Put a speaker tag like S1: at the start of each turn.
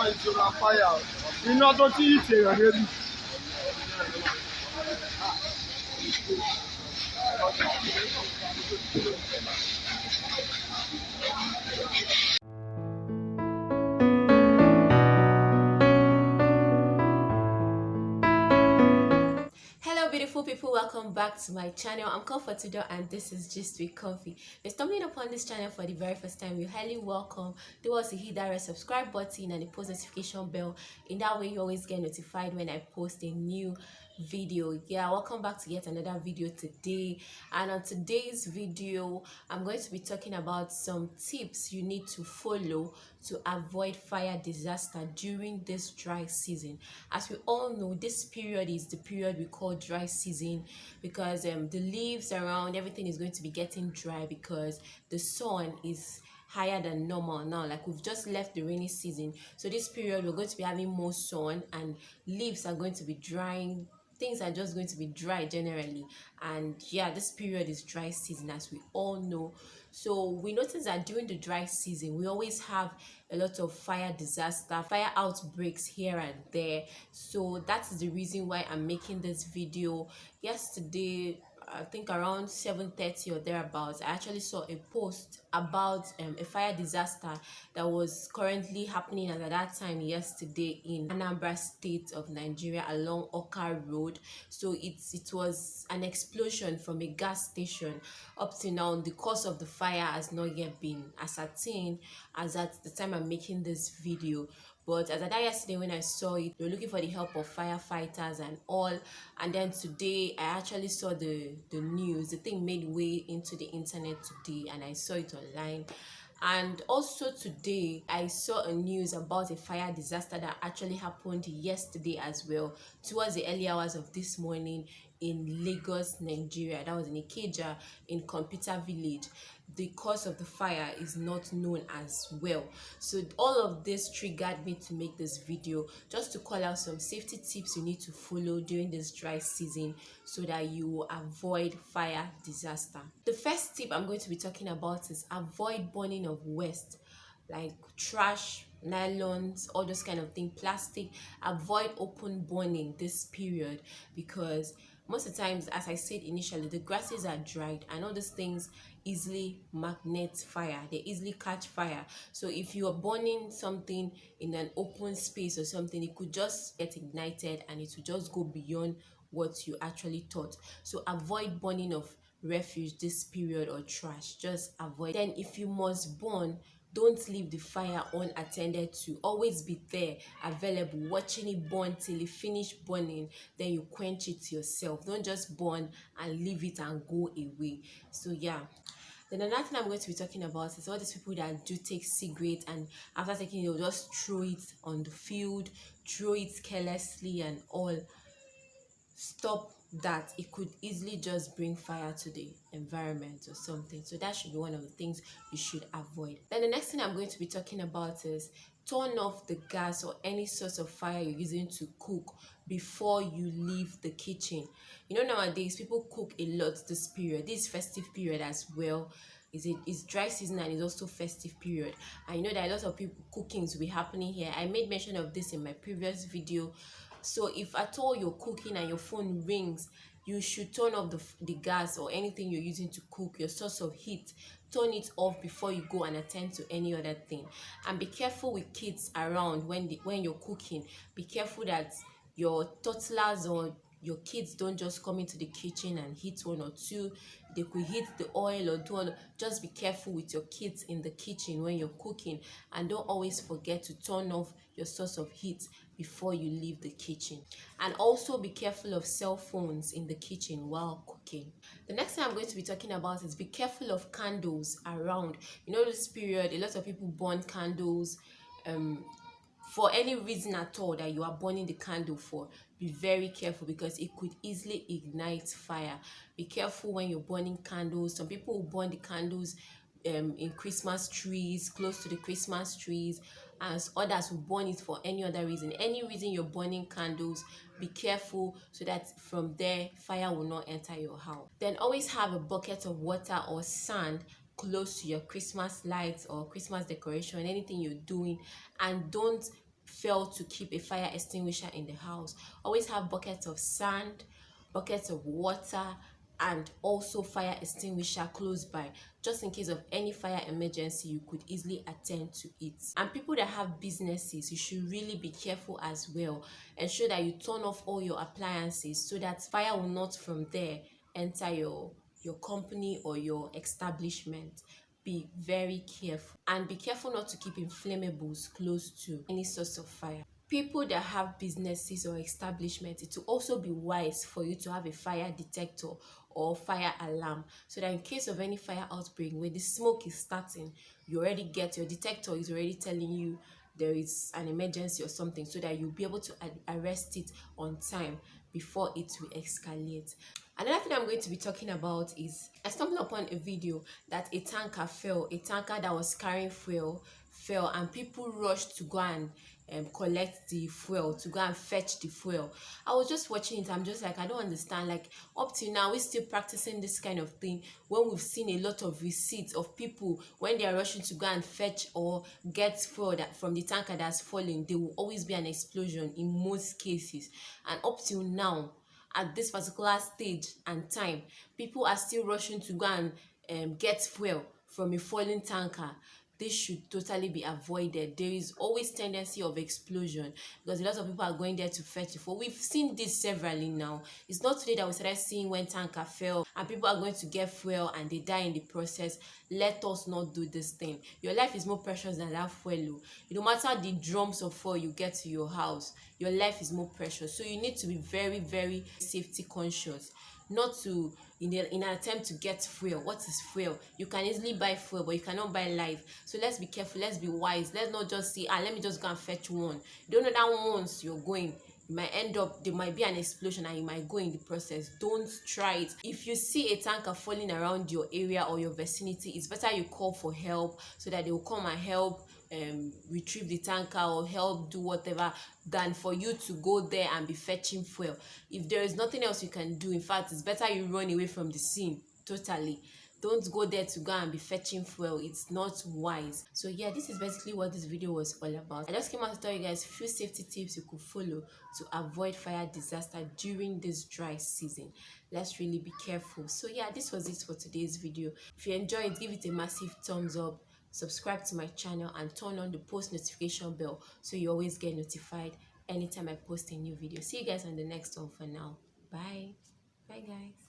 S1: ìṣòro fire. Iná tó tí ì ṣèyàn débi.
S2: Hello beautiful people, welcome back to my channel. I'm Comfortable and this is Gist with Comfy. If you're stumbling upon this channel for the very first time, you're highly welcome. Do also hit that red subscribe button and the post notification bell. In that way you always get notified when I post a new video. Yeah, welcome back to yet another video today. And on today's video I'm going to be talking about some tips you need to follow to avoid fire disaster during this dry season. As we all know, this period is the period we call dry season because the leaves around, everything is going to be getting dry because the sun is higher than normal now. Like, we've just left the rainy season, so this period we're going to be having more sun and leaves are going to be drying. Things are just going to be dry generally, and yeah, this period is dry season, as we all know. So we notice that during the dry season we always have a lot of fire disaster, fire outbreaks here and there. So that is the reason why I'm making this video. Yesterday, I think around 7:30 or thereabouts, I actually saw a post about a fire disaster that was currently happening at that time yesterday in Anambra State of Nigeria along Oka Road. So it was an explosion from a gas station. Up to now, the cause of the fire has not yet been ascertained as at the time I'm making this video. But as I died yesterday, when I saw it, they were looking for the help of firefighters and all. And then today, I actually saw the news. The thing made way into the internet today, and I saw it online. And also today, I saw a news about a fire disaster that actually happened yesterday as well, towards the early hours of this morning in Lagos, Nigeria. That was in Ikeja, in Computer Village. The cause of the fire is not known as well. So all of this triggered me to make this video, just to call out some safety tips you need to follow during this dry season so that you will avoid fire disaster. The first tip I'm going to be talking about is avoid burning of waste, like trash, nylons, all those kind of things, plastic. Avoid open burning this period because most of the times, as I said initially, the grasses are dried and all these things easily magnet fire. They easily catch fire. So if you are burning something in an open space or something, it could just get ignited and it will just go beyond what you actually thought. So avoid burning of refuse this period or trash. Just avoid. Then if you must burn, don't leave the fire unattended to. Always be there, available, watching it burn till it finish burning. Then you quench it yourself. Don't just burn and leave it and go away. So yeah. Then another thing I'm going to be talking about is all these people that do take cigarettes and after taking it, they'll just throw it on the field, throw it carelessly and all. Stop that. It could easily just bring fire to the environment or something. So that should be one of the things you should avoid. Then the next thing I'm going to be talking about is turn off the gas or any source of fire you're using to cook before you leave the kitchen. You know, nowadays people cook a lot this period. This festive period as well. It's dry season and it's also festive period. I know that a lot of people cookings will be happening here. I made mention of this in my previous video. So if at all you're cooking and your phone rings, you should turn off the gas or anything you're using to cook, your source of heat. Turn it off before you go and attend to any other thing. And be careful with kids around when you're cooking. Be careful that your toddlers or your kids don't just come into the kitchen and hit one or two. They could hit the oil or do all. Just be careful with your kids in the kitchen when you're cooking, and don't always forget to turn off your source of heat before you leave the kitchen. And also be careful of cell phones in the kitchen while cooking. The next thing I'm going to be talking about is be careful of candles around. You know, this period a lot of people burn candles for any reason at all that you are burning the candle for. Be very careful because it could easily ignite fire. Be careful when you're burning candles. Some people will burn the candles in Christmas trees, close to the Christmas trees, as others will burn it for any other reason. Any reason you're burning candles, be careful so that from there fire will not enter your house. Then always have a bucket of water or sand close to your Christmas lights or Christmas decoration, anything you're doing, and don't fail to keep a fire extinguisher in the house, always have buckets of sand, buckets of water, and also fire extinguisher close by, just in case of any fire emergency. You could easily attend to it. And people that have businesses, you should really be careful as well. Ensure that you turn off all your appliances so that fire will not from there enter your company or your establishment. Be very careful, and be careful not to keep inflammables close to any source of fire. People that have businesses or establishments, it will also be wise for you to have a fire detector or fire alarm, so that in case of any fire outbreak, when the smoke is starting, you already get, your detector is already telling you there is an emergency or something, so that you'll be able to arrest it on time before it will escalate. Another thing I'm going to be talking about is, I stumbled upon a video that a tanker that was carrying fuel fell, and people rushed to go and collect the fuel, to go and fetch the fuel. I was just watching it. I'm just like, I don't understand. Like, up till now, we're still practicing this kind of thing when we've seen a lot of receipts of people when they are rushing to go and fetch or get fuel that from the tanker that's falling. There will always be an explosion in most cases, and up till now, at this particular stage and time, people are still rushing to go and get fuel from a falling tanker. This should totally be avoided. There is always tendency of explosion because a lot of people are going there to fetch the fuel. We've seen this severally now. It's not today that we started seeing when tanker fell and people are going to get fuel and they die in the process. Let us not do this thing. Your life is more precious than that fuel. No matter the drums of fuel you get to your house, your life is more precious. So you need to be very, very safety conscious, not to in an attempt to get fuel. What is fuel? You can easily buy fuel, but you cannot buy life. So let's be careful, let's be wise. Let's not just say, let me just go and fetch one. You don't know that once you're going, you might end up, there might be an explosion and you might go in the process. Don't try it. If you see a tanker falling around your area or your vicinity, it's better you call for help so that they will come and help retrieve the tanker or help do whatever, than for you to go there and be fetching fuel. If there is nothing else you can do, in fact, it's better you run away from the scene totally. Don't go there to go and be fetching fuel. It's not wise. So yeah, this is basically what this video was all about. I just came out to tell you guys a few safety tips you could follow to avoid fire disaster during this dry season. Let's really be careful. So yeah, this was it for today's video. If you enjoyed it, give it a massive thumbs up, subscribe to my channel, and turn on the post notification bell so you always get notified anytime I post a new video. See you guys on the next one. For now, bye guys.